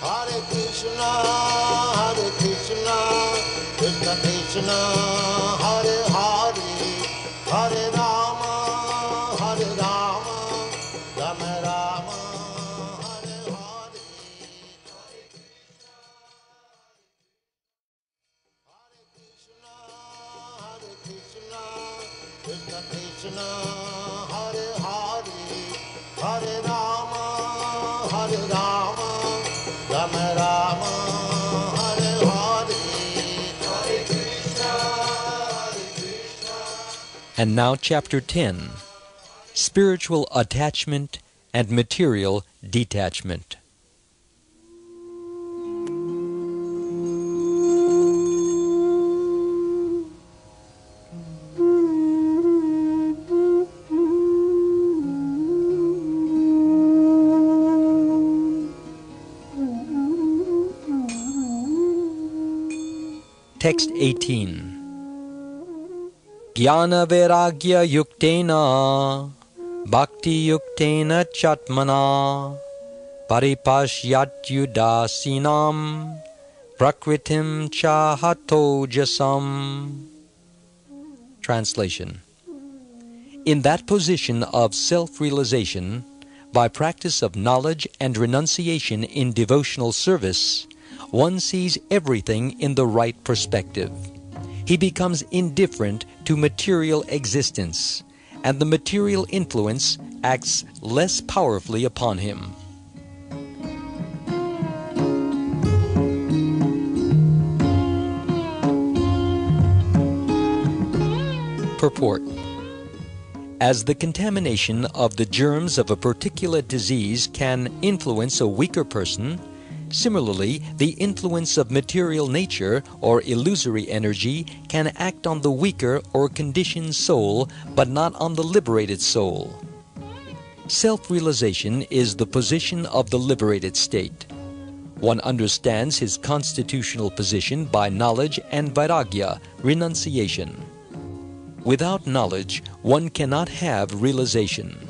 Hare Krishna, Krishna Krishna, Hare Hare, Hare Rama, Rama Rama, Hare Hare. Hare Krishna, Krishna Krishna, Hare Hare, Hare Rama, Rama Rama, Hare Hare. Hare Krishna, And now Chapter 10, Spiritual Attachment and Material Detachment. Text 18. Jnana Vairagya Yuktena Bhakti Yuktena Chatmana Paripashyatyudasinam Prakritim Chahatojasam. Translation. In that position of self-realization, by practice of knowledge and renunciation in devotional service, one sees everything in the right perspective. He becomes indifferent to material existence, and the material influence acts less powerfully upon him. Purport. As the contamination of the germs of a particular disease can influence a weaker person, similarly, the influence of material nature or illusory energy can act on the weaker or conditioned soul, but not on the liberated soul. Self-realization is the position of the liberated state. One understands his constitutional position by knowledge and vairagya, renunciation. Without knowledge, one cannot have realization.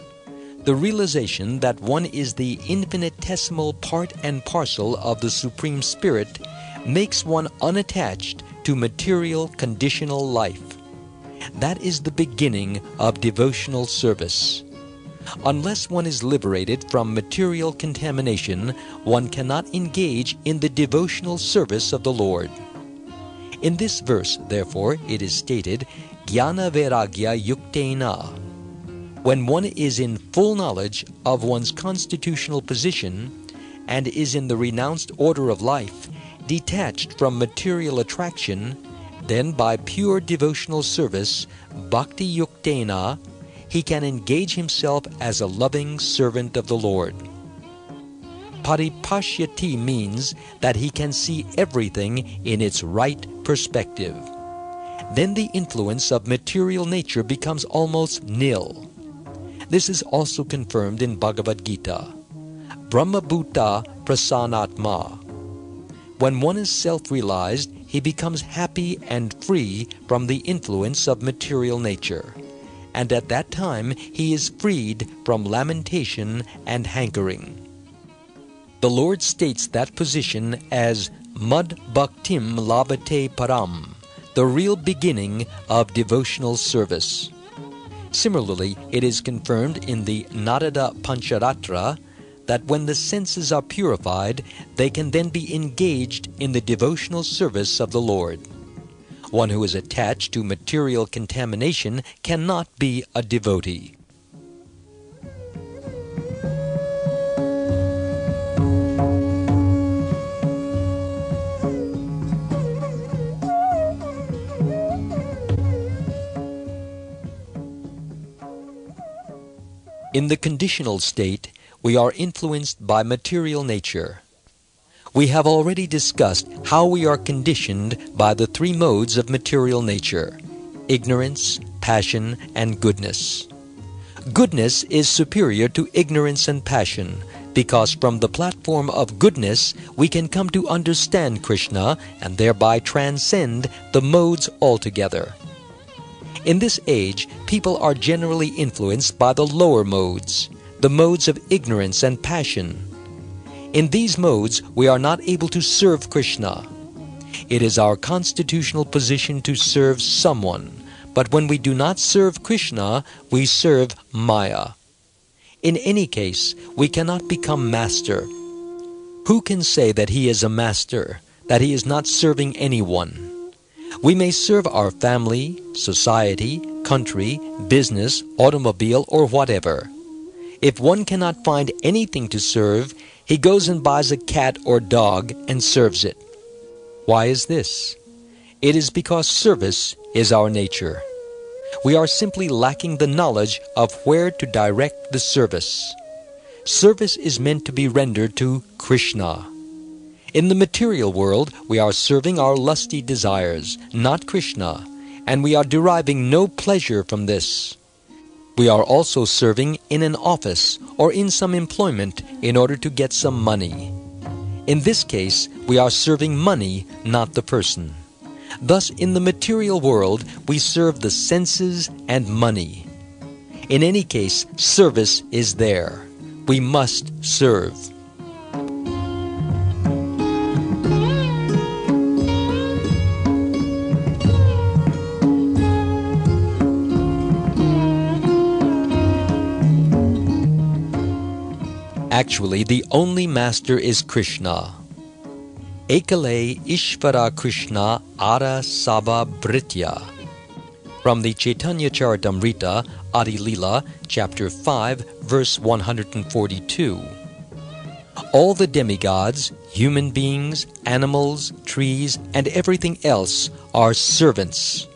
The realization that one is the infinitesimal part and parcel of the Supreme Spirit makes one unattached to material conditional life. That is the beginning of devotional service. Unless one is liberated from material contamination, one cannot engage in the devotional service of the Lord. In this verse, therefore, it is stated, Jnana Vairagya Yuktena. When one is in full knowledge of one's constitutional position and is in the renounced order of life, detached from material attraction, then by pure devotional service, bhakti yuktena, he can engage himself as a loving servant of the Lord. Paripashyati means that he can see everything in its right perspective. Then the influence of material nature becomes almost nil. This is also confirmed in Bhagavad Gita. Brahmabhuta prasanatma. When one is self-realized, he becomes happy and free from the influence of material nature. And at that time, he is freed from lamentation and hankering. The Lord states that position as Mad Bhaktim Labhate Param, the real beginning of devotional service. Similarly, it is confirmed in the Narada Pancharatra that when the senses are purified, they can then be engaged in the devotional service of the Lord. One who is attached to material contamination cannot be a devotee. In the conditional state, we are influenced by material nature. We have already discussed how we are conditioned by the three modes of material nature: ignorance, passion, and goodness. Goodness is superior to ignorance and passion, because from the platform of goodness we can come to understand Krishna and thereby transcend the modes altogether. In this age, people are generally influenced by the lower modes, the modes of ignorance and passion. In these modes, we are not able to serve Krishna. It is our constitutional position to serve someone, but when we do not serve Krishna, we serve Maya. In any case, we cannot become master. Who can say that he is a master, that he is not serving anyone? We may serve our family, society, country, business, automobile, or whatever. If one cannot find anything to serve, he goes and buys a cat or dog and serves it. Why is this? It is because service is our nature. We are simply lacking the knowledge of where to direct the service. Service is meant to be rendered to Krishna. In the material world, we are serving our lusty desires, not Krishna, and we are deriving no pleasure from this. We are also serving in an office or in some employment in order to get some money. In this case, we are serving money, not the person. Thus, in the material world, we serve the senses and money. In any case, service is there. We must serve. Actually, the only master is Krishna. Ekale Ishvara Krishna Ara Saba Britya. From the Chaitanya Charitamrita, Adi Lila, chapter 5, verse 142. All the demigods, human beings, animals, trees, and everything else are servants.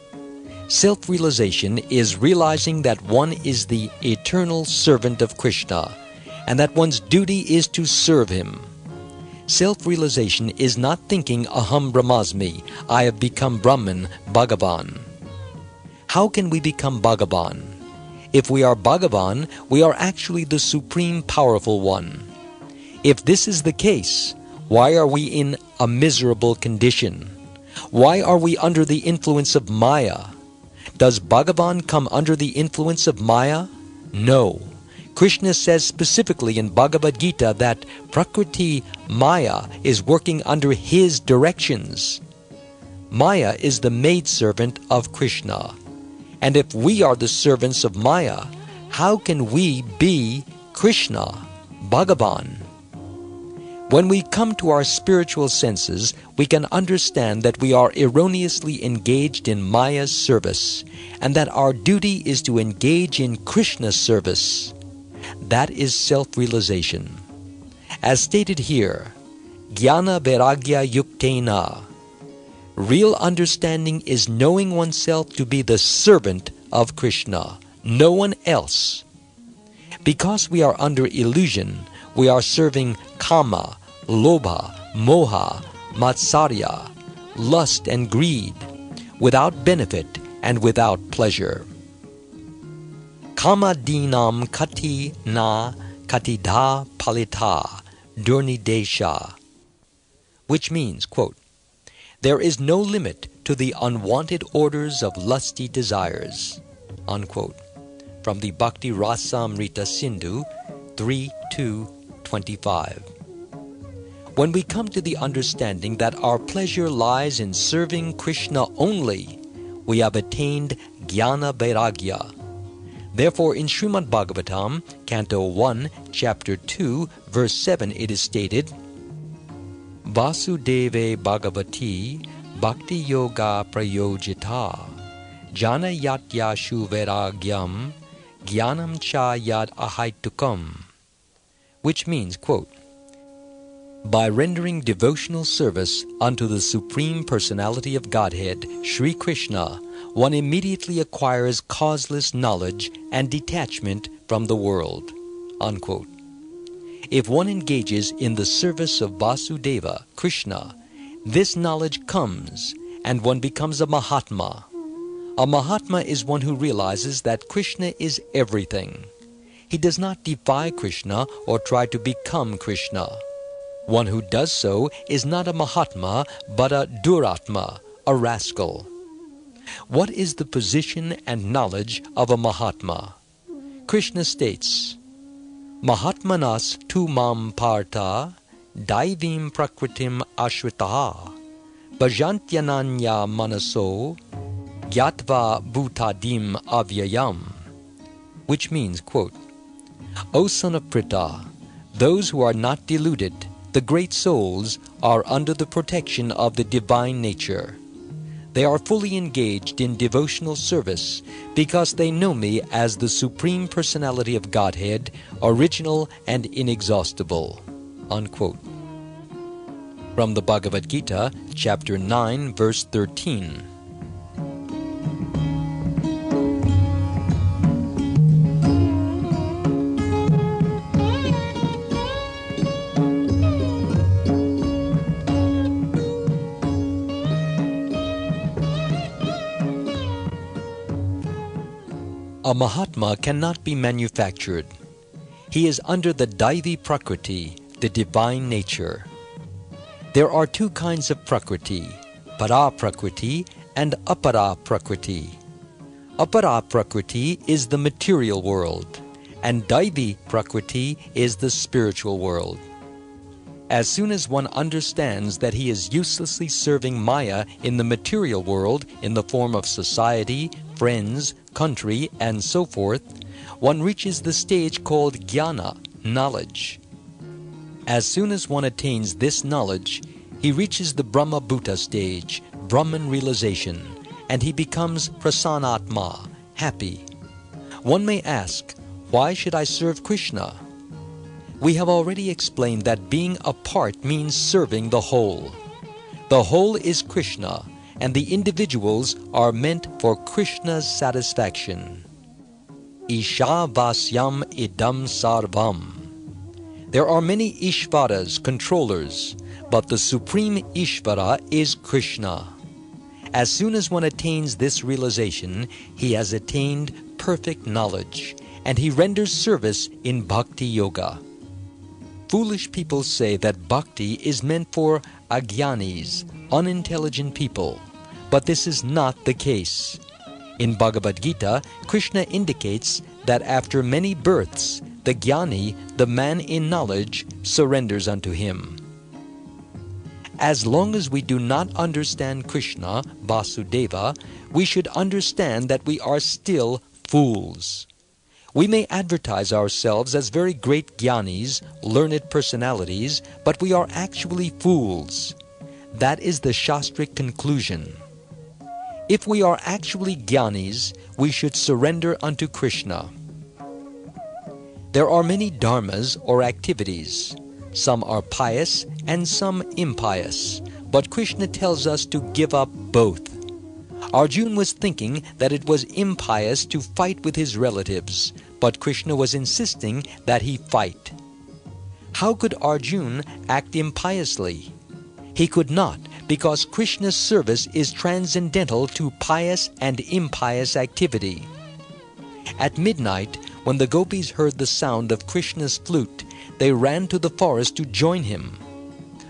Self-realization is realizing that one is the eternal servant of Krishna, and that one's duty is to serve him. Self-realization is not thinking aham brahmasmi, I have become Brahman, Bhagavan. How can we become Bhagavan? If we are Bhagavan, we are actually the Supreme Powerful One. If this is the case, why are we in a miserable condition? Why are we under the influence of Maya? Does Bhagavan come under the influence of Maya? No. Krishna says specifically in Bhagavad Gita that Prakriti Maya is working under his directions. Maya is the maidservant of Krishna. And if we are the servants of Maya, how can we be Krishna, Bhagavan? When we come to our spiritual senses, we can understand that we are erroneously engaged in Maya's service, and that our duty is to engage in Krishna's service. That is self-realization. As stated here, Jnana Vairagya Yuktena. Real understanding is knowing oneself to be the servant of Krishna, no one else. Because we are under illusion, we are serving Kama, Lobha, Moha, Matsarya, lust and greed, without benefit and without pleasure. Kama dinam kati na katidha palita durnidesha, which means, quote, there is no limit to the unwanted orders of lusty desires, unquote, from the Bhakti Rasamrita Sindhu 3:2-25. When we come to the understanding that our pleasure lies in serving Krishna only, we have attained Jnana Vairagya. Therefore, in Srimad Bhagavatam, Canto 1, Chapter 2, Verse 7, it is stated, Vasudeve Bhagavati Bhakti Yoga Prayojita Jana Yatyashu Vairagyam Jnanam Cha Yad Ahaitukam, which means, quote, by rendering devotional service unto the Supreme Personality of Godhead, Sri Krishna, one immediately acquires causeless knowledge and detachment from the world, unquote. If one engages in the service of Vasudeva, Krishna, this knowledge comes and one becomes a Mahatma. A Mahatma is one who realizes that Krishna is everything. He does not defy Krishna or try to become Krishna. One who does so is not a Mahatma, but a Duratma, a rascal. What is the position and knowledge of a Mahatma? Krishna states, Mahatmanas tu mam partha daivim prakritim ashvitaha bhajantyananya manaso gyatva bhutadim avyayam, which means, quote, O son of Pritha, those who are not deluded, the great souls, are under the protection of the divine nature. They are fully engaged in devotional service because they know me as the Supreme Personality of Godhead, original and inexhaustible. Unquote. From the Bhagavad Gita, chapter 9, verse 13. A Mahatma cannot be manufactured. He is under the Daivi Prakriti, the divine nature. There are two kinds of Prakriti, Para Prakriti and Apara Prakriti. Apara Prakriti is the material world, and Daivi Prakriti is the spiritual world. As soon as one understands that he is uselessly serving Maya in the material world in the form of society, friends, country, and so forth, one reaches the stage called jnana, knowledge. As soon as one attains this knowledge, he reaches the Brahma Bhuta stage, Brahman realization, and he becomes prasanatma, happy. One may ask, why should I serve Krishna? We have already explained that being a part means serving the whole. The whole is Krishna, and the individuals are meant for Krishna's satisfaction. Isha Vasyam Idam Sarvam. There are many Ishvaras, controllers, but the supreme Ishvara is Krishna. As soon as one attains this realization, he has attained perfect knowledge, and he renders service in Bhakti Yoga. Foolish people say that Bhakti is meant for agyanis, unintelligent people, but this is not the case. In Bhagavad Gita, Krishna indicates that after many births, the jnani, the man in knowledge, surrenders unto him. As long as we do not understand Krishna, Vasudeva, we should understand that we are still fools. We may advertise ourselves as very great jnanis, learned personalities, but we are actually fools. That is the Shastric conclusion. If we are actually jnanis, we should surrender unto Krishna. There are many dharmas or activities. Some are pious and some impious, but Krishna tells us to give up both. Arjuna was thinking that it was impious to fight with his relatives, but Krishna was insisting that he fight. How could Arjuna act impiously? He could not, because Krishna's service is transcendental to pious and impious activity. At midnight, when the gopis heard the sound of Krishna's flute, they ran to the forest to join him.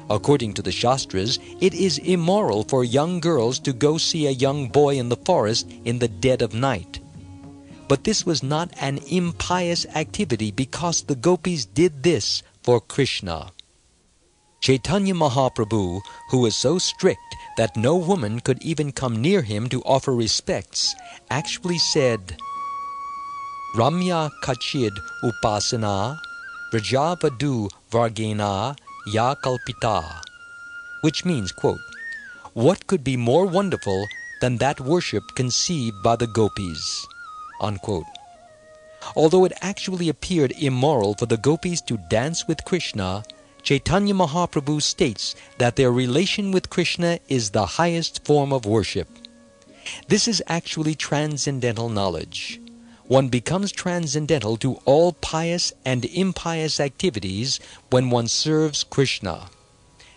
According to the Shastras, it is immoral for young girls to go see a young boy in the forest in the dead of night. But this was not an impious activity because the gopis did this for Krishna. Chaitanya Mahaprabhu, who was so strict that no woman could even come near him to offer respects, actually said, Ramya Kachid Upasana Vrajavadu Vargena Ya Kalpita, which means, quote, what could be more wonderful than that worship conceived by the gopis, unquote. Although it actually appeared immoral for the gopis to dance with Krishna, Chaitanya Mahaprabhu states that their relation with Krishna is the highest form of worship. This is actually transcendental knowledge. One becomes transcendental to all pious and impious activities when one serves Krishna.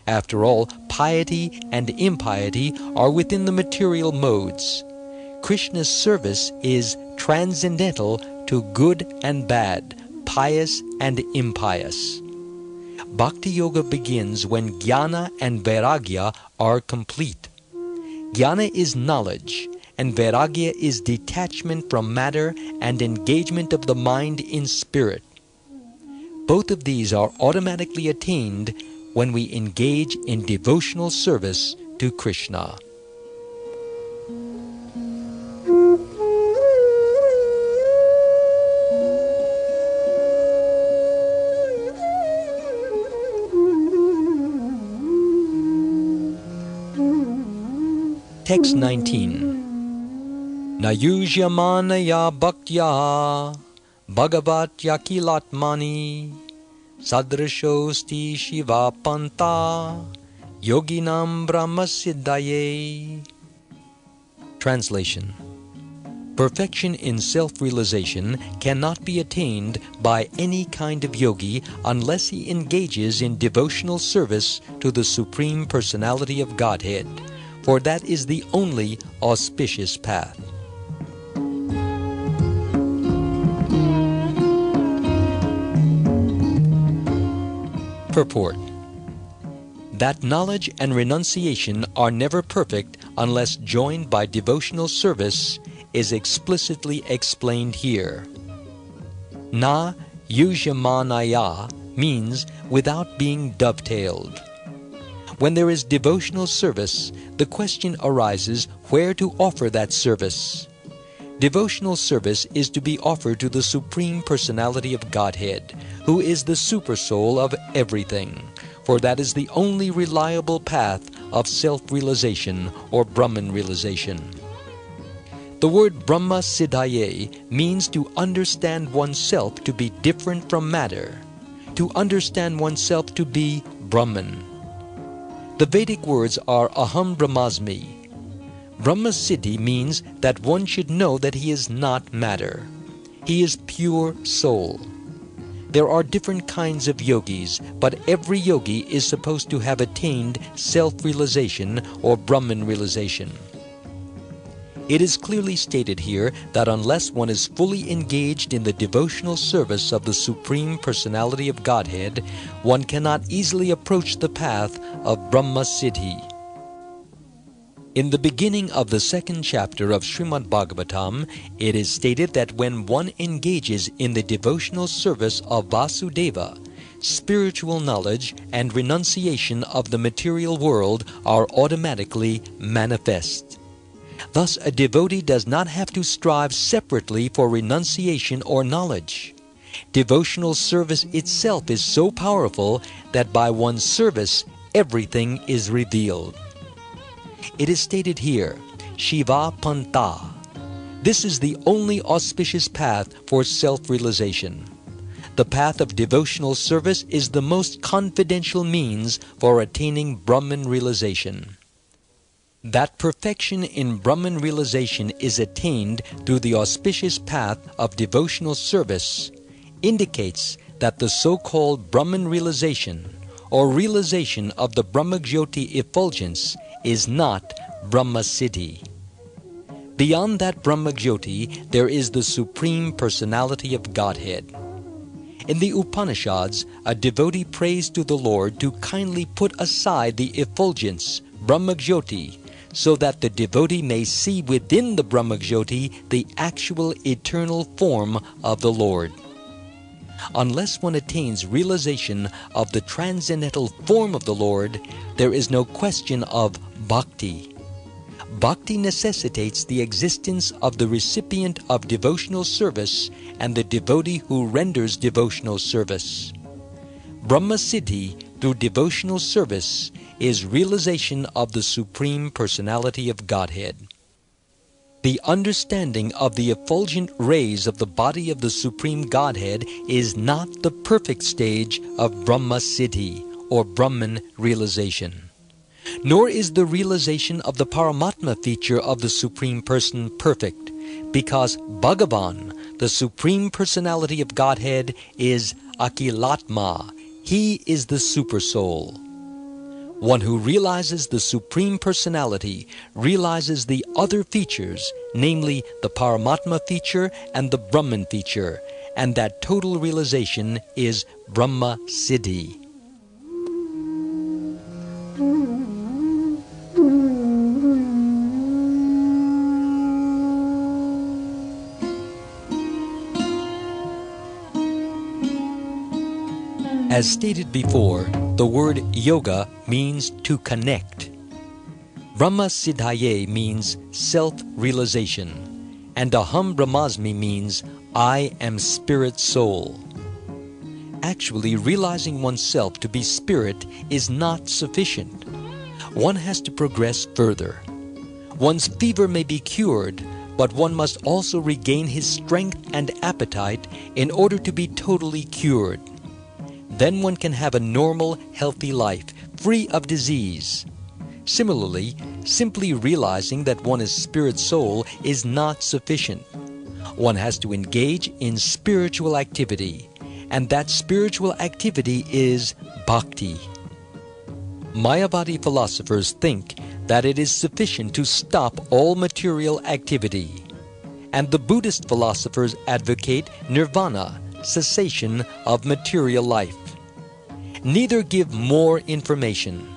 After all, piety and impiety are within the material modes. Krishna's service is transcendental to good and bad, pious and impious. Bhakti Yoga begins when Jnana and Vairagya are complete. Jnana is knowledge, and Vairagya is detachment from matter and engagement of the mind in spirit. Both of these are automatically attained when we engage in devotional service to Krishna. Text 19. Nayujyamanaya bhaktya bhagavat yakilatmani sadrishosti shiva panta yoginam brahmasiddhaye. Translation. Perfection in self-realization cannot be attained by any kind of yogi unless he engages in devotional service to the Supreme Personality of Godhead, for that is the only auspicious path. Purport. That knowledge and renunciation are never perfect unless joined by devotional service is explicitly explained here. Na yujyamanaya means without being dovetailed. When there is devotional service, the question arises where to offer that service. Devotional service is to be offered to the Supreme Personality of Godhead, who is the Supersoul of everything, for that is the only reliable path of self-realization or Brahman realization. The word Brahma Siddhaye means to understand oneself to be different from matter, to understand oneself to be Brahman. The Vedic words are Aham Brahmasmi. Brahma Siddhi means that one should know that he is not matter. He is pure soul. There are different kinds of yogis, but every yogi is supposed to have attained self-realization or Brahman realization. It is clearly stated here that unless one is fully engaged in the devotional service of the Supreme Personality of Godhead, one cannot easily approach the path of Brahma Siddhi. In the beginning of the second chapter of Srimad Bhagavatam, it is stated that when one engages in the devotional service of Vasudeva, spiritual knowledge and renunciation of the material world are automatically manifest. Thus, a devotee does not have to strive separately for renunciation or knowledge. Devotional service itself is so powerful that by one's service, everything is revealed. It is stated here, Shiva Panta. This is the only auspicious path for self-realization. The path of devotional service is the most confidential means for attaining Brahman realization. That perfection in Brahman realization is attained through the auspicious path of devotional service indicates that the so-called Brahman realization or realization of the Brahmajyoti effulgence is not Brahma Siddhi. Beyond that Brahmajyoti, there is the Supreme Personality of Godhead. In the Upanishads, a devotee prays to the Lord to kindly put aside the effulgence, Brahmajyoti, so that the devotee may see within the Brahmajyoti the actual eternal form of the Lord. Unless one attains realization of the transcendental form of the Lord, there is no question of bhakti. Bhakti necessitates the existence of the recipient of devotional service and the devotee who renders devotional service. Brahma Siddhi through devotional service is realization of the Supreme Personality of Godhead. The understanding of the effulgent rays of the body of the Supreme Godhead is not the perfect stage of Brahma Siddhi or Brahman realization. Nor is the realization of the Paramatma feature of the Supreme Person perfect, because Bhagavan, the Supreme Personality of Godhead, is Akilatma. He is the Supersoul. One who realizes the Supreme Personality realizes the other features, namely the Paramatma feature and the Brahman feature, and that total realization is Brahma Siddhi. As stated before, The word yoga means to connect. Brahma Siddhaye means self-realization, and Aham Brahmasmi means I am spirit soul. Actually, realizing oneself to be spirit is not sufficient. One has to progress further. One's fever may be cured, but one must also regain his strength and appetite in order to be totally cured. Then one can have a normal, healthy life, free of disease. Similarly, simply realizing that one is spirit soul is not sufficient. One has to engage in spiritual activity, and that spiritual activity is bhakti. Mayavadi philosophers think that it is sufficient to stop all material activity, and the Buddhist philosophers advocate nirvana, cessation of material life. Neither give more information.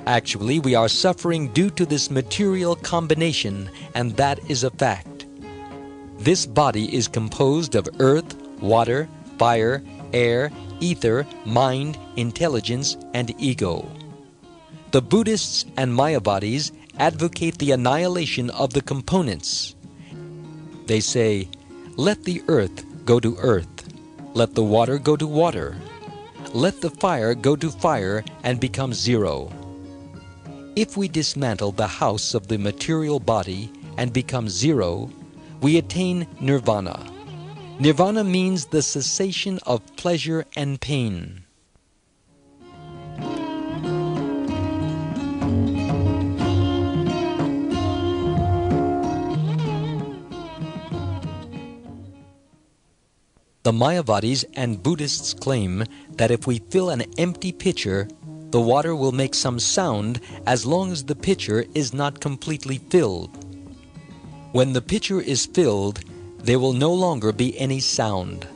Actually, we are suffering due to this material combination, and that is a fact. This body is composed of earth, water, fire, air, ether, mind, intelligence, and ego. The Buddhists and Mayavadis advocate the annihilation of the components. They say, let the earth go to earth, let the water go to water, let the fire go to fire and become zero. If we dismantle the house of the material body and become zero, we attain nirvana. Nirvana means the cessation of pleasure and pain. The Mayavadis and Buddhists claim that if we fill an empty pitcher, the water will make some sound as long as the pitcher is not completely filled. When the pitcher is filled, there will no longer be any sound.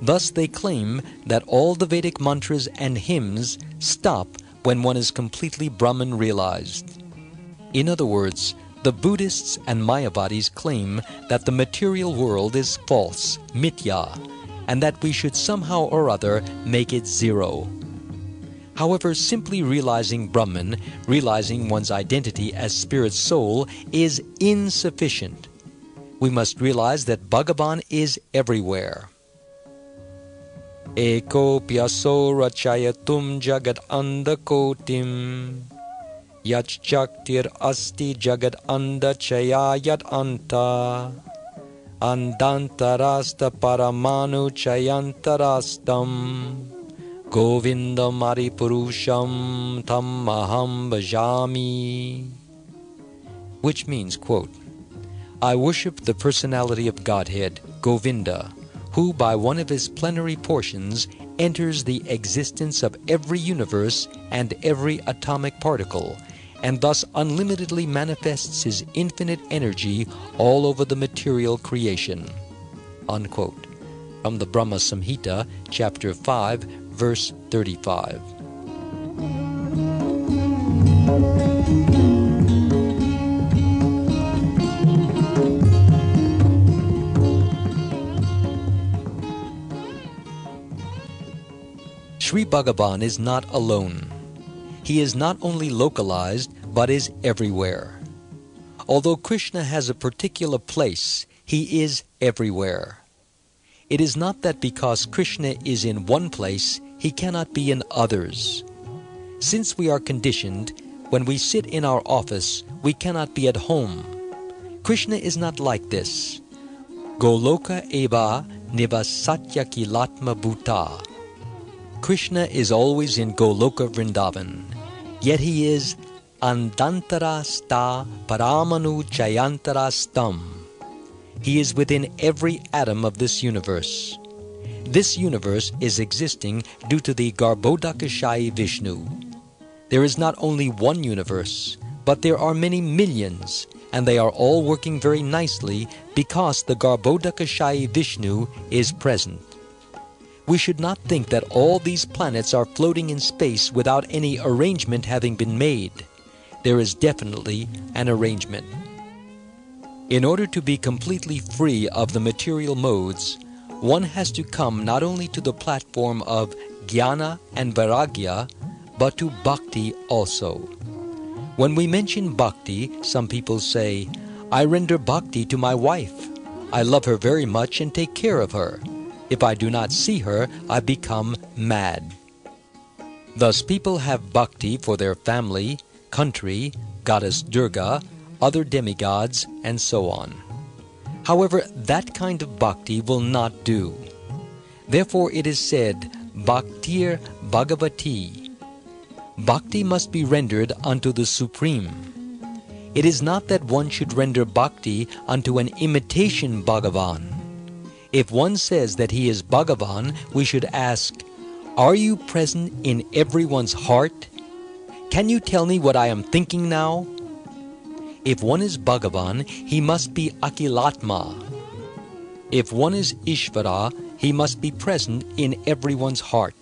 Thus they claim that all the Vedic mantras and hymns stop when one is completely Brahman realized. In other words, the Buddhists and Mayavadis claim that the material world is false, mithya, and that we should somehow or other make it zero. However, simply realizing Brahman, realizing one's identity as spirit soul, is insufficient. We must realize that Bhagavan is everywhere. Eko pyaso rachayatum jagad andakotim yachchaktir asti jagad andachayayat anta andantarasta paramanu chayantarastam Govindam Aripurusham Tam Aham Bhajami, which means, quote, I worship the personality of Godhead, Govinda, who by one of his plenary portions enters the existence of every universe and every atomic particle, and thus unlimitedly manifests his infinite energy all over the material creation. Unquote. From the Brahma Samhita, chapter 5, verse 35. Sri Bhagavan is not alone. He is not only localized, but is everywhere. Although Krishna has a particular place, he is everywhere. It is not that because Krishna is in one place, he cannot be in others. Since we are conditioned, when we sit in our office, we cannot be at home. Krishna is not like this. Goloka eva nivasatya kilatma bhuta. Krishna is always in Goloka Vrindavan, yet he is andantara sta paramanu chayantara stam. He is within every atom of this universe. This universe is existing due to the Garbhodakashayi Vishnu. There is not only one universe, but there are many millions, and they are all working very nicely because the Garbhodakashayi Vishnu is present. We should not think that all these planets are floating in space without any arrangement having been made. There is definitely an arrangement. In order to be completely free of the material modes, one has to come not only to the platform of jnana and vairagya, but to bhakti also. When we mention bhakti, some people say, I render bhakti to my wife. I love her very much and take care of her. If I do not see her, I become mad. Thus people have bhakti for their family, country, goddess Durga, other demigods, and so on. However, that kind of bhakti will not do. Therefore it is said, Bhaktir Bhagavati. Bhakti must be rendered unto the Supreme. It is not that one should render bhakti unto an imitation Bhagavan. If one says that he is Bhagavan, we should ask, are you present in everyone's heart? Can you tell me what I am thinking now? If one is Bhagavan, he must be Akilatma. If one is Ishvara, he must be present in everyone's heart.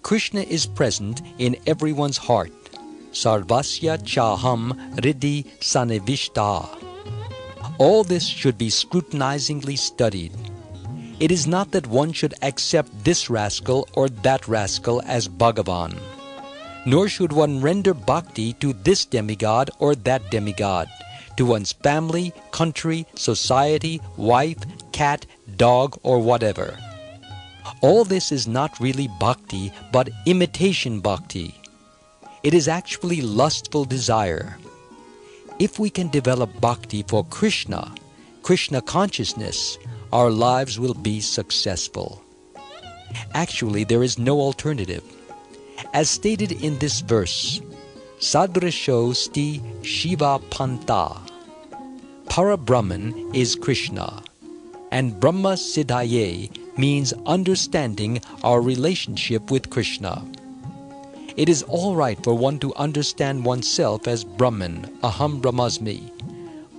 Krishna is present in everyone's heart. Sarvasya chaham riddhi sanivishta. All this should be scrutinizingly studied. It is not that one should accept this rascal or that rascal as Bhagavan. Nor should one render bhakti to this demigod or that demigod, to one's family, country, society, wife, cat, dog, or whatever. All this is not really bhakti, but imitation bhakti. It is actually lustful desire. If we can develop bhakti for Krishna, Krishna consciousness, our lives will be successful. Actually, there is no alternative. As stated in this verse, Sadrisho sti Shiva Panta. Para-Brahman is Krishna, and Brahma Siddhaye means understanding our relationship with Krishna. It is all right for one to understand oneself as Brahman, Aham Brahmasmi.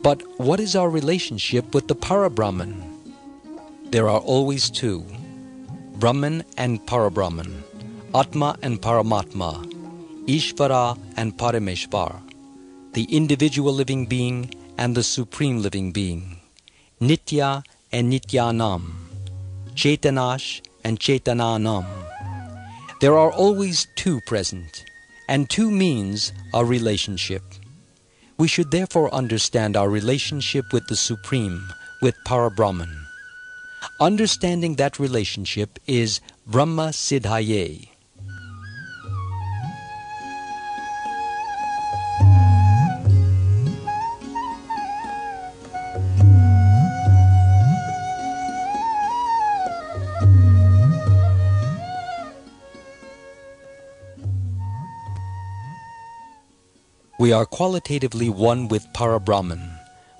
But what is our relationship with the Para-Brahman? There are always two, Brahman and Para-Brahman, Atma and Paramatma, Ishvara and Parameshvar, the individual living being and the supreme living being, Nitya and Nityanam, Chaitanash and Chaitananam. There are always two present, and two means a relationship. We should therefore understand our relationship with the Supreme, with Para-Brahman. Understanding that relationship is Brahma Siddhaye. We are qualitatively one with Para-Brahman,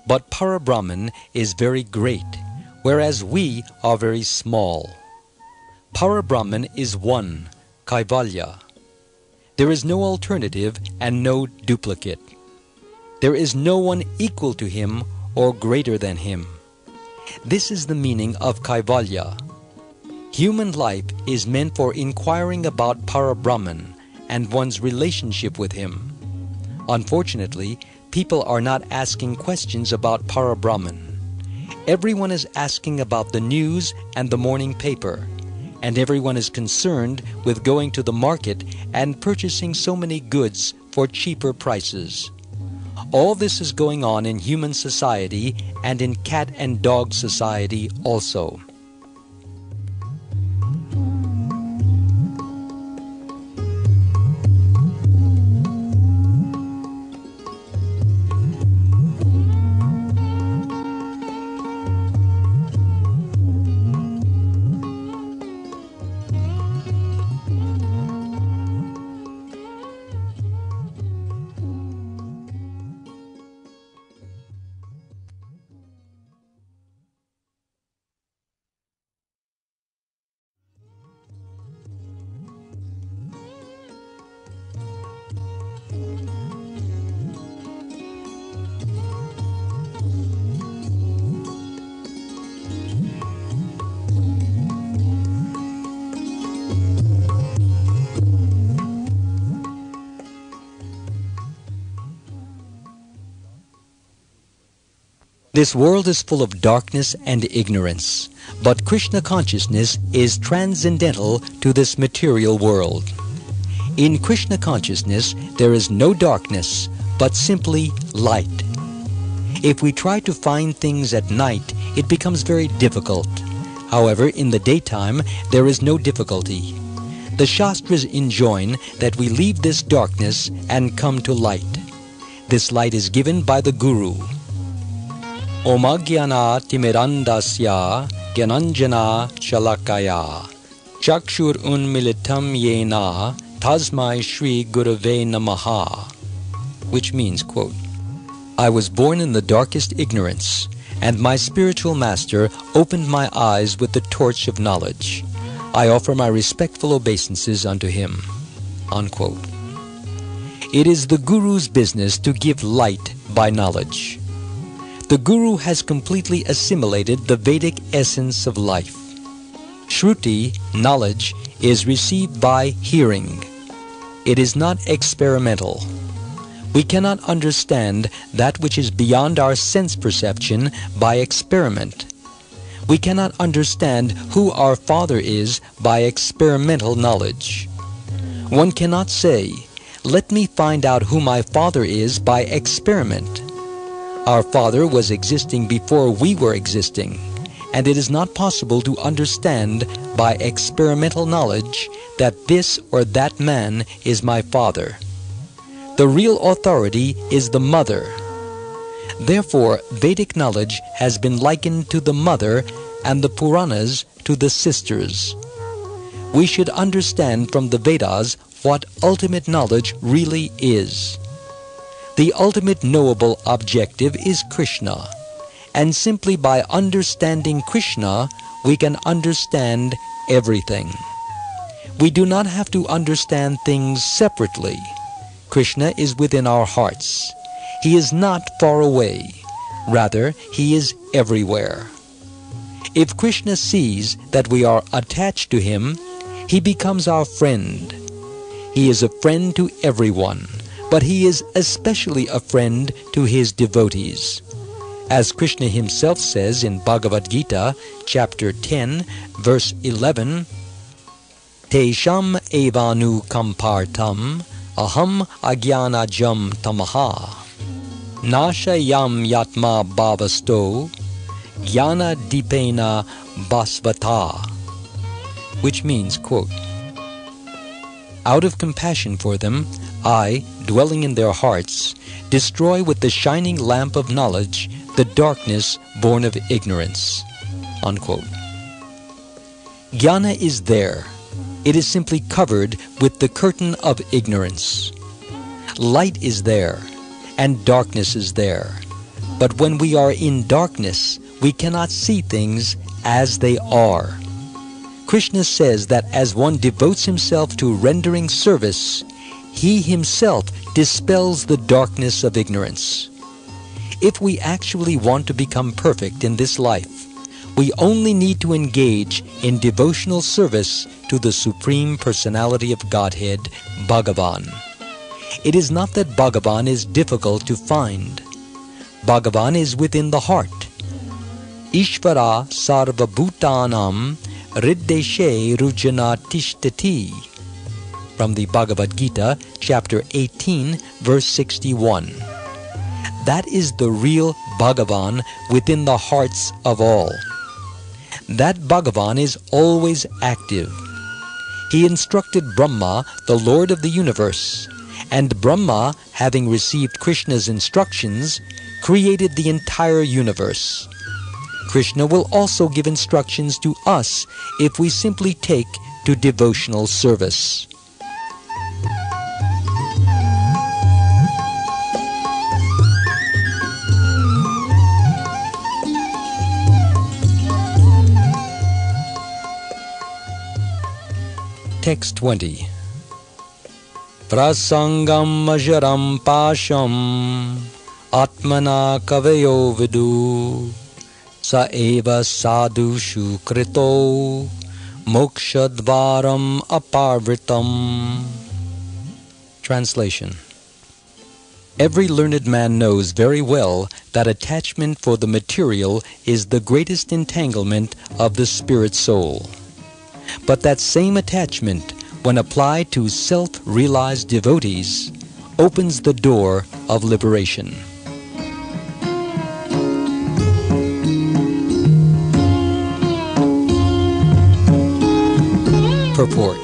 but Para-Brahman is very great, whereas we are very small. Para-Brahman is one, Kaivalya. There is no alternative and no duplicate. There is no one equal to him or greater than him. This is the meaning of Kaivalya. Human life is meant for inquiring about Para-Brahman and one's relationship with him. Unfortunately, people are not asking questions about Para-Brahman. Everyone is asking about the news and the morning paper, and everyone is concerned with going to the market and purchasing so many goods for cheaper prices. All this is going on in human society and in cat and dog society also. This world is full of darkness and ignorance, but Krishna consciousness is transcendental to this material world. In Krishna consciousness, there is no darkness, but simply light. If we try to find things at night, it becomes very difficult. However, in the daytime, there is no difficulty. The Shastras enjoin that we leave this darkness and come to light. This light is given by the Guru. Omagyana timirandasya gyananjana shalakaya chakshur unmilitam yena tasmai shri gurave namaha, which means, quote, I was born in the darkest ignorance, and my spiritual master opened my eyes with the torch of knowledge. I offer my respectful obeisances unto him. Unquote. It is the Guru's business to give light by knowledge. The Guru has completely assimilated the Vedic essence of life. Shruti, knowledge, is received by hearing. It is not experimental. We cannot understand that which is beyond our sense perception by experiment. We cannot understand who our Father is by experimental knowledge. One cannot say, let me find out who my Father is by experiment. Our Father was existing before we were existing, and it is not possible to understand by experimental knowledge that this or that man is my Father. The real authority is the mother. Therefore, Vedic knowledge has been likened to the mother and the Puranas to the sisters. We should understand from the Vedas what ultimate knowledge really is. The ultimate knowable objective is Krishna, and simply by understanding Krishna, we can understand everything. We do not have to understand things separately. Krishna is within our hearts. He is not far away. Rather, he is everywhere. If Krishna sees that we are attached to him, he becomes our friend. He is a friend to everyone, but he is especially a friend to his devotees. As Krishna himself says in Bhagavad Gita, chapter 10, verse 11, Tesham evanu kampartam aham agyanajam tamaha nashayam yatma bhavasto jnana dipena basvata, which means, quote, out of compassion for them, I, dwelling in their hearts, destroy with the shining lamp of knowledge the darkness born of ignorance. Unquote. Jnana is there. It is simply covered with the curtain of ignorance. Light is there, and darkness is there. But when we are in darkness, we cannot see things as they are. Krishna says that as one devotes himself to rendering service, he himself dispels the darkness of ignorance. If we actually want to become perfect in this life, we only need to engage in devotional service to the Supreme Personality of Godhead, Bhagavan. It is not that Bhagavan is difficult to find. Bhagavan is within the heart. Ishvara sarva bhutanam riddeshe rujana tishtati, from the Bhagavad Gita, chapter 18, verse 61. That is the real Bhagavan within the hearts of all. That Bhagavan is always active. He instructed Brahma, the Lord of the universe, and Brahma, having received Krishna's instructions, created the entire universe. Krishna will also give instructions to us if we simply take to devotional service. Text 20. Prasangam ajaram pasham atmana kaveyo vidu sa eva sadhushu krito mokshadvaram aparvritam. Translation. Every learned man knows very well that attachment for the material is the greatest entanglement of the spirit soul. But that same attachment, when applied to self-realized devotees, opens the door of liberation. Purport.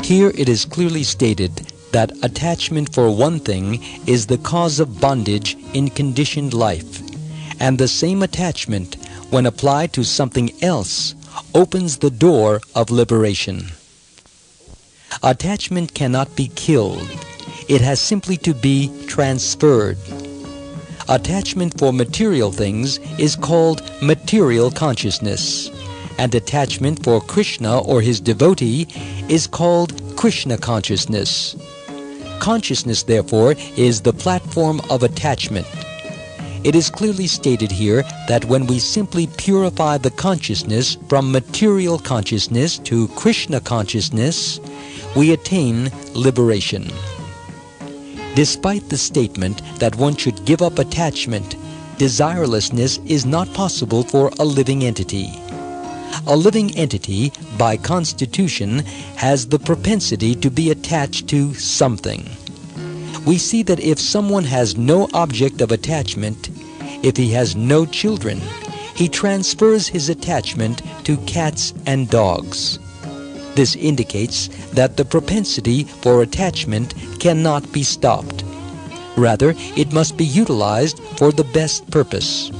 Here it is clearly stated that attachment for one thing is the cause of bondage in conditioned life, and the same attachment, when applied to something else, opens the door of liberation. Attachment cannot be killed. It has simply to be transferred. Attachment for material things is called material consciousness, and attachment for Krishna or his devotee is called Krishna consciousness. Consciousness, therefore, is the platform of attachment. It is clearly stated here that when we simply purify the consciousness from material consciousness to Krishna consciousness, we attain liberation. Despite the statement that one should give up attachment, desirelessness is not possible for a living entity. A living entity, by constitution, has the propensity to be attached to something. We see that if someone has no object of attachment, if he has no children, he transfers his attachment to cats and dogs. This indicates that the propensity for attachment cannot be stopped. Rather, it must be utilized for the best purpose.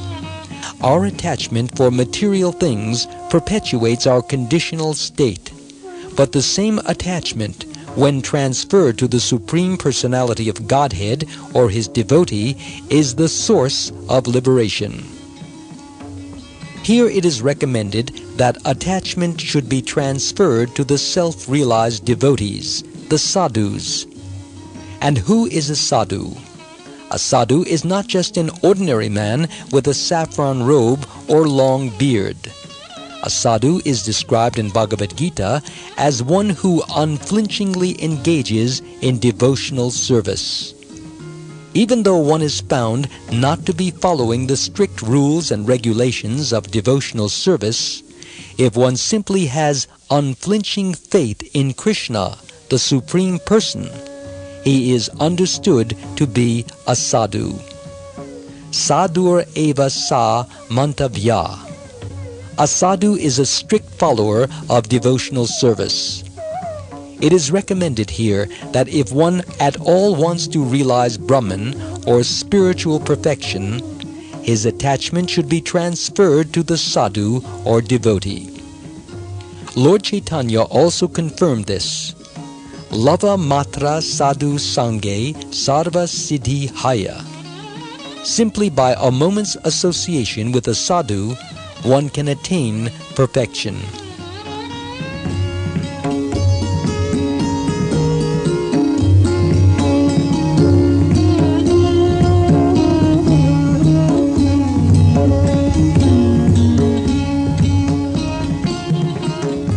Our attachment for material things perpetuates our conditional state, but the same attachment, when transferred to the Supreme Personality of Godhead or his devotee, is the source of liberation. Here it is recommended that attachment should be transferred to the self-realized devotees, the sadhus. And who is a sadhu? A sadhu is not just an ordinary man with a saffron robe or long beard. A sadhu is described in Bhagavad Gita as one who unflinchingly engages in devotional service. Even though one is found not to be following the strict rules and regulations of devotional service, if one simply has unflinching faith in Krishna, the Supreme Person, he is understood to be a sadhu. Sadhur eva sa mantavya. A sadhu is a strict follower of devotional service. It is recommended here that if one at all wants to realize Brahman or spiritual perfection, his attachment should be transferred to the sadhu or devotee. Lord Chaitanya also confirmed this. Lava matra sadhu sange sarva siddhi haya. Simply by a moment's association with a sadhu, one can attain perfection.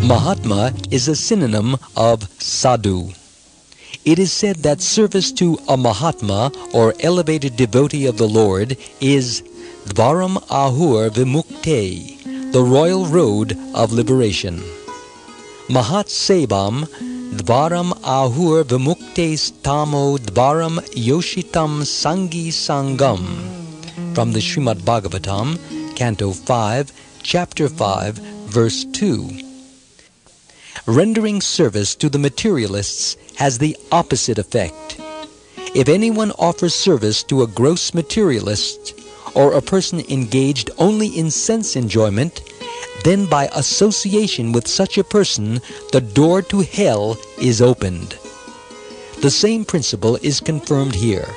Mahatma is a synonym of sadhu. It is said that service to a Mahatma or elevated devotee of the Lord is Dvaram Ahur Vimukte, the royal road of liberation. Mahat Sebam Dvaram Ahur Vimukte Stamo Dvaram Yoshitam Sangi Sangam. From the Srimad Bhagavatam, Canto 5, Chapter 5, Verse 2. Rendering service to the materialists has the opposite effect. If anyone offers service to a gross materialist or a person engaged only in sense enjoyment, then by association with such a person, the door to hell is opened. The same principle is confirmed here.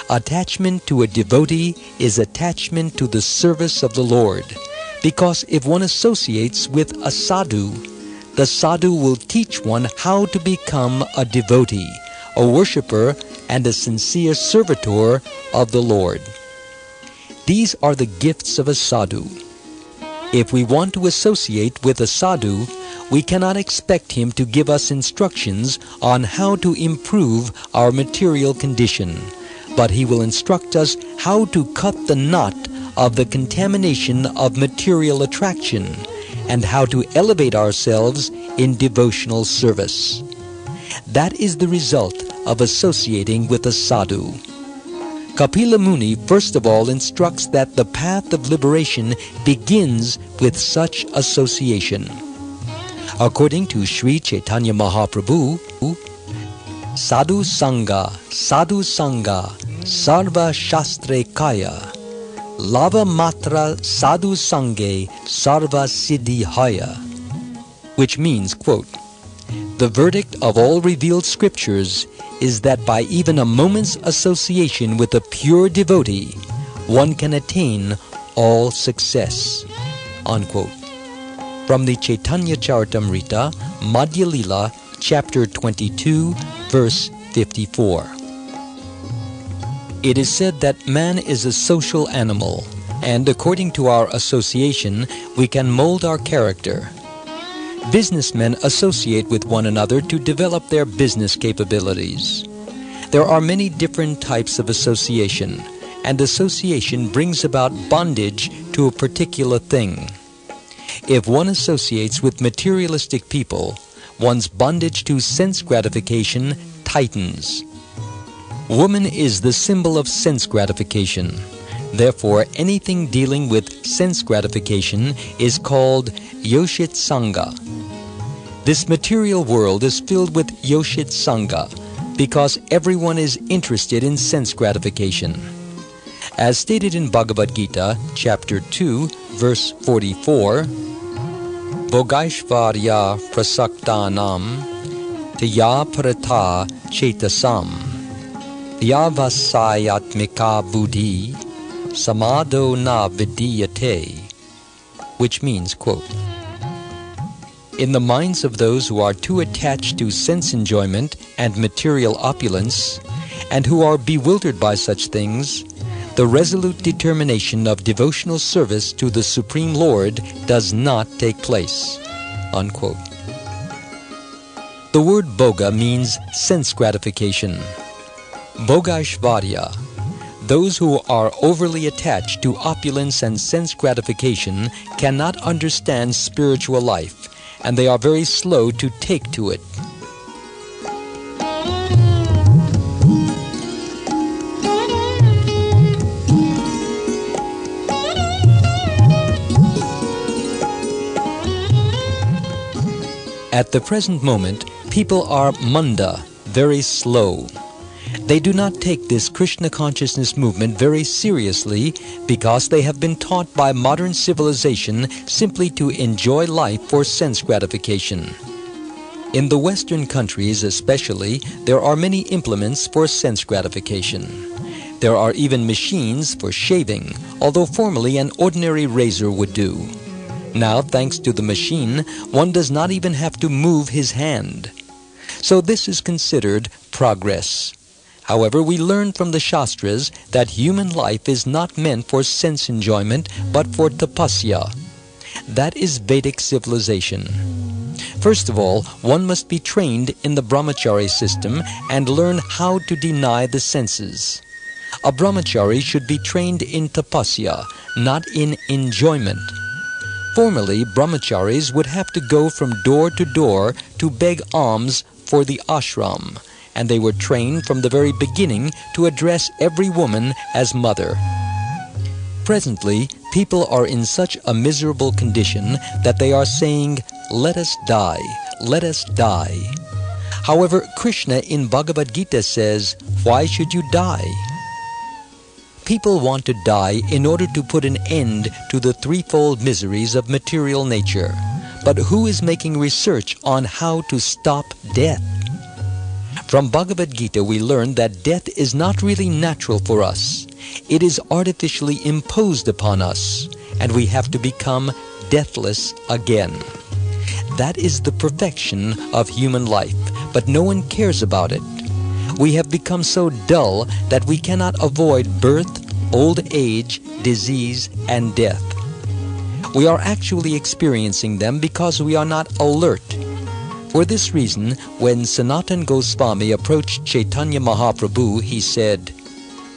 Attachment to a devotee is attachment to the service of the Lord, because if one associates with a sadhu, the sadhu will teach one how to become a devotee, a worshipper, and a sincere servitor of the Lord. These are the gifts of a sadhu. If we want to associate with a sadhu, we cannot expect him to give us instructions on how to improve our material condition, but he will instruct us how to cut the knot of the contamination of material attraction and how to elevate ourselves in devotional service. That is the result of associating with a sadhu. Kapila Muni first of all instructs that the path of liberation begins with such association. According to Sri Chaitanya Mahaprabhu, Sadhu Sangha, Sarva Shastre Kaya, Lava Matra Sadhu Sange Sarva Siddhi Haya, which means, quote, the verdict of all revealed scriptures is that by even a moment's association with a pure devotee, one can attain all success, unquote. From the Chaitanya Charitamrita, Madhya Lila, chapter 22, verse 54. It is said that man is a social animal, and according to our association, we can mold our character. Businessmen associate with one another to develop their business capabilities. There are many different types of association, and association brings about bondage to a particular thing. If one associates with materialistic people, one's bondage to sense gratification tightens. Woman is the symbol of sense gratification. Therefore, anything dealing with sense gratification is called Yoshit Sangha. This material world is filled with Yoshit Sangha because everyone is interested in sense gratification. As stated in Bhagavad Gita, chapter 2, verse 44, Bhogaishvarya prasaktanam tya parata chetasam yavasayatmika buddhi samado na vidiyate, which means, quote, in the minds of those who are too attached to sense enjoyment and material opulence, and who are bewildered by such things, the resolute determination of devotional service to the Supreme Lord does not take place, unquote. The word bhoga means sense gratification. Bhogaishvarya, those who are overly attached to opulence and sense gratification cannot understand spiritual life, and they are very slow to take to it. At the present moment, people are manda, very slow. They do not take this Krishna consciousness movement very seriously because they have been taught by modern civilization simply to enjoy life for sense gratification. In the Western countries especially, there are many implements for sense gratification. There are even machines for shaving, although formerly an ordinary razor would do. Now, thanks to the machine, one does not even have to move his hand. So this is considered progress. However, we learn from the Shastras that human life is not meant for sense enjoyment, but for tapasya. That is Vedic civilization. First of all, one must be trained in the brahmachari system and learn how to deny the senses. A brahmachari should be trained in tapasya, not in enjoyment. Formerly, brahmacharis would have to go from door to door to beg alms for the ashram, and they were trained from the very beginning to address every woman as mother. Presently, people are in such a miserable condition that they are saying, "Let us die, let us die." However, Krishna in Bhagavad Gita says, "Why should you die?" People want to die in order to put an end to the threefold miseries of material nature. But who is making research on how to stop death? From Bhagavad Gita we learn that death is not really natural for us. It is artificially imposed upon us, and we have to become deathless again. That is the perfection of human life, but no one cares about it. We have become so dull that we cannot avoid birth, old age, disease, and death. We are actually experiencing them because we are not alert. For this reason, when Sanatan Goswami approached Chaitanya Mahaprabhu, he said,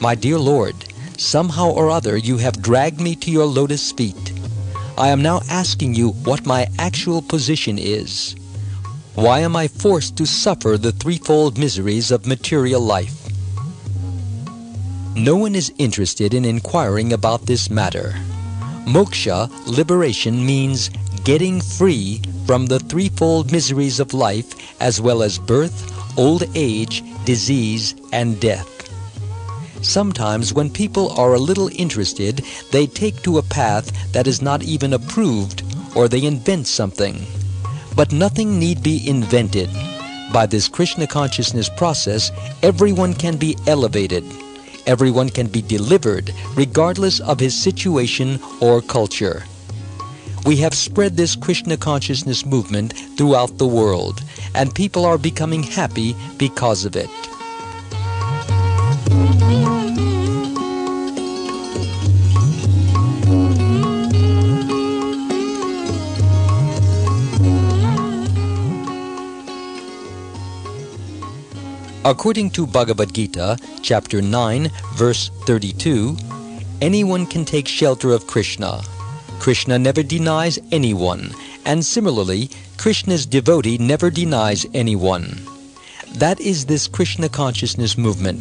"My dear Lord, somehow or other you have dragged me to your lotus feet. I am now asking you what my actual position is. Why am I forced to suffer the threefold miseries of material life?" No one is interested in inquiring about this matter. Moksha, liberation, means getting free from the threefold miseries of life, as well as birth, old age, disease, and death. Sometimes when people are a little interested, they take to a path that is not even approved, or they invent something. But nothing need be invented. By this Krishna consciousness process, everyone can be elevated. Everyone can be delivered, regardless of his situation or culture. We have spread this Krishna consciousness movement throughout the world, and people are becoming happy because of it. According to Bhagavad Gita, chapter 9, verse 32, anyone can take shelter of Krishna. Krishna never denies anyone, and similarly, Krishna's devotee never denies anyone. That is this Krishna consciousness movement.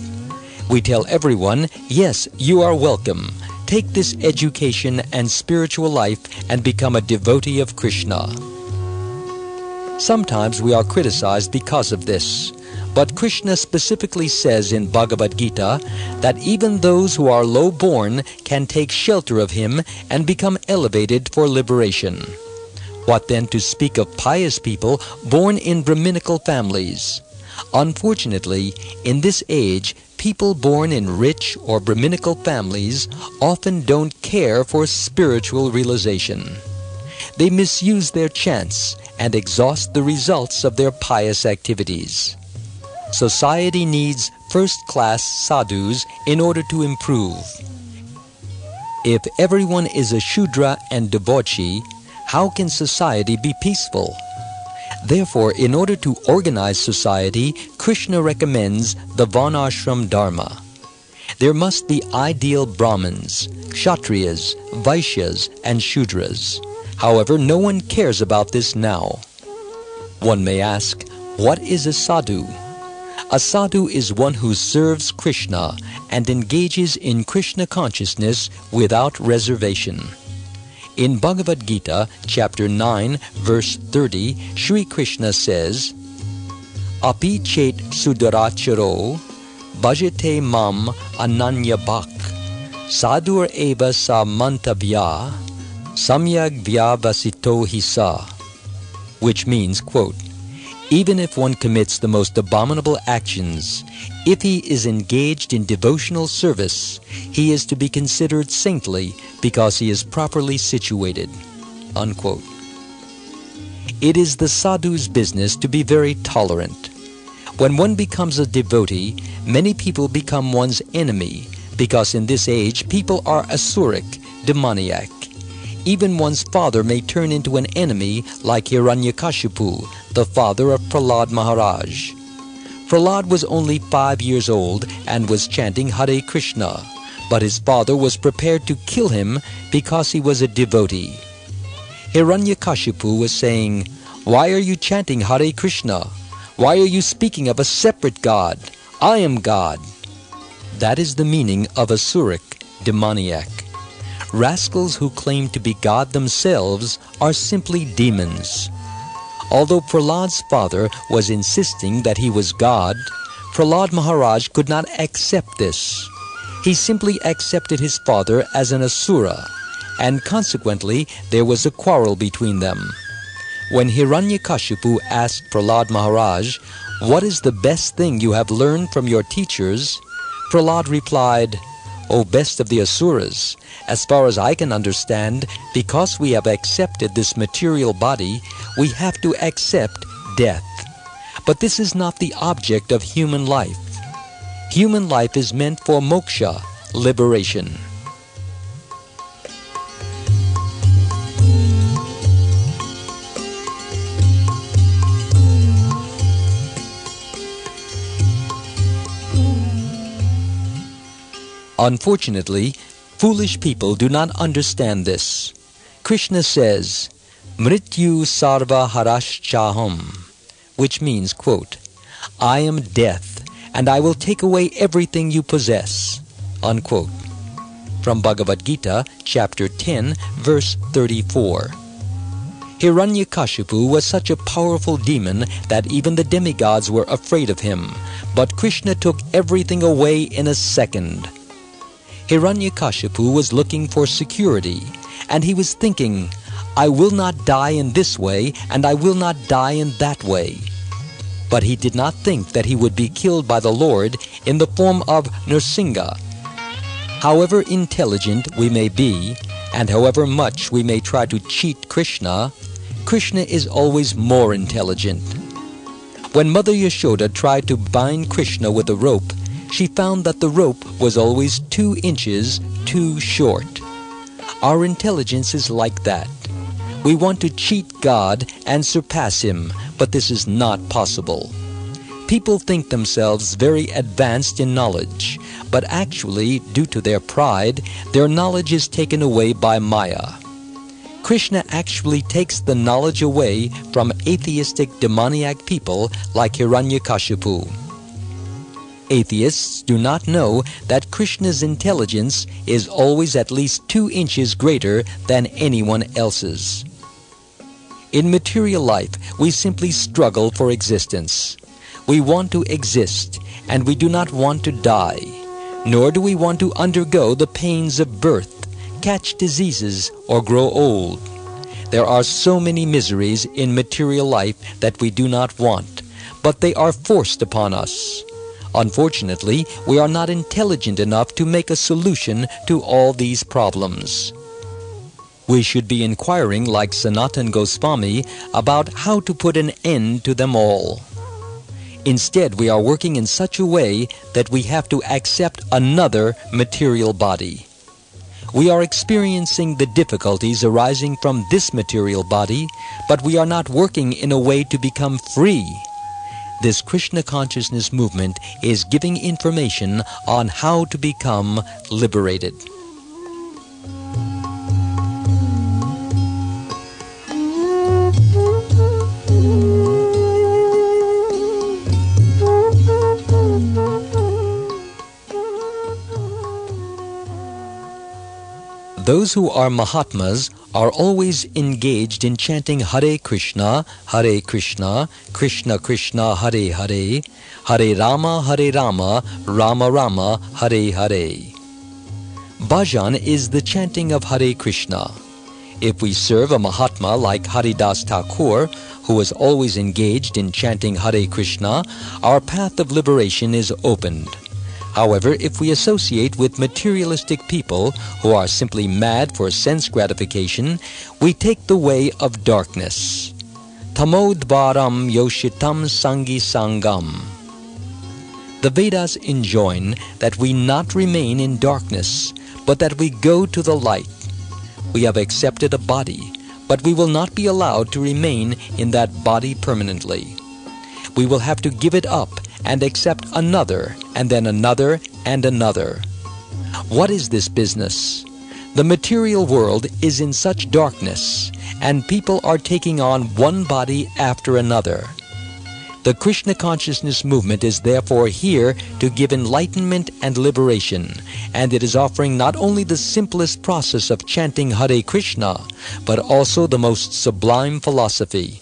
We tell everyone, yes, you are welcome. Take this education and spiritual life and become a devotee of Krishna. Sometimes we are criticized because of this. But Krishna specifically says in Bhagavad Gita that even those who are low-born can take shelter of him and become elevated for liberation. What then to speak of pious people born in Brahminical families? Unfortunately, in this age, people born in rich or Brahminical families often don't care for spiritual realization. They misuse their chance and exhaust the results of their pious activities. Society needs first-class sadhus in order to improve. If everyone is a Shudra and debauchee, how can society be peaceful? Therefore, in order to organize society, Krishna recommends the Varnashram Dharma. There must be ideal Brahmins, Kshatriyas, Vaishyas, and Shudras. However, no one cares about this now. One may ask, what is a sadhu? A sadhu is one who serves Krishna and engages in Krishna consciousness without reservation. In Bhagavad Gita, chapter 9, verse 30, Sri Krishna says, "Api chet sudaracharo bhajate mam ananya bhak sadur eva sa mantavya samyag vyavasito hisa," which means, quote, even if one commits the most abominable actions, if he is engaged in devotional service, he is to be considered saintly because he is properly situated. Unquote. It is the sadhu's business to be very tolerant. When one becomes a devotee, many people become one's enemy because in this age people are asuric, demoniac. Even one's father may turn into an enemy like Hiranyakashipu, the father of Prahlad Maharaj. Prahlad was only 5 years old and was chanting Hare Krishna, but his father was prepared to kill him because he was a devotee. Hiranyakashipu was saying, "Why are you chanting Hare Krishna? Why are you speaking of a separate God? I am God." That is the meaning of asuric, demoniac. Rascals who claim to be God themselves are simply demons. Although Prahlad's father was insisting that he was God, Prahlad Maharaj could not accept this. He simply accepted his father as an asura, and consequently there was a quarrel between them. When Hiranyakashipu asked Prahlad Maharaj, "What is the best thing you have learned from your teachers?" Prahlad replied, "O best of the asuras, as far as I can understand, because we have accepted this material body, we have to accept death. But this is not the object of human life. Human life is meant for moksha, liberation." Unfortunately, foolish people do not understand this. Krishna says, Mrityu sarva harashchaham, which means, quote, I am death, and I will take away everything you possess, unquote. From Bhagavad Gita, chapter 10, verse 34. Hiranyakashipu was such a powerful demon that even the demigods were afraid of him, but Krishna took everything away in a second. Hiranyakashipu was looking for security, and he was thinking, I will not die in this way, and I will not die in that way. But he did not think that he would be killed by the Lord in the form of Nrsimha. However intelligent we may be, and however much we may try to cheat Krishna, Krishna is always more intelligent. When Mother Yashoda tried to bind Krishna with a rope, she found that the rope was always 2 inches too short. Our intelligence is like that. We want to cheat God and surpass Him, but this is not possible. People think themselves very advanced in knowledge, but actually, due to their pride, their knowledge is taken away by Maya. Krishna actually takes the knowledge away from atheistic demoniac people like Hiranyakashipu. Atheists do not know that Krishna's intelligence is always at least 2 inches greater than anyone else's. In material life, we simply struggle for existence. We want to exist, and we do not want to die, nor do we want to undergo the pains of birth, catch diseases, or grow old. There are so many miseries in material life that we do not want, but they are forced upon us. Unfortunately, we are not intelligent enough to make a solution to all these problems. We should be inquiring, like Sanatana Goswami, about how to put an end to them all. Instead, we are working in such a way that we have to accept another material body. We are experiencing the difficulties arising from this material body, but we are not working in a way to become free. This Krishna consciousness movement is giving information on how to become liberated. Those who are Mahatmas are always engaged in chanting Hare Krishna, Krishna Krishna, Hare Hare, Hare Rama, Rama Rama, Hare Hare. Bhajan is the chanting of Hare Krishna. If we serve a Mahatma like Haridas Thakur, who is always engaged in chanting Hare Krishna, our path of liberation is opened. However, if we associate with materialistic people who are simply mad for sense gratification, we take the way of darkness. Tamodvaram yoshitam sangi sangam. The Vedas enjoin that we not remain in darkness, but that we go to the light. We have accepted a body, but we will not be allowed to remain in that body permanently. We will have to give it up and accept another, and then another, and another. What is this business? The material world is in such darkness, and people are taking on one body after another. The Krishna consciousness movement is therefore here to give enlightenment and liberation, and it is offering not only the simplest process of chanting Hare Krishna, but also the most sublime philosophy.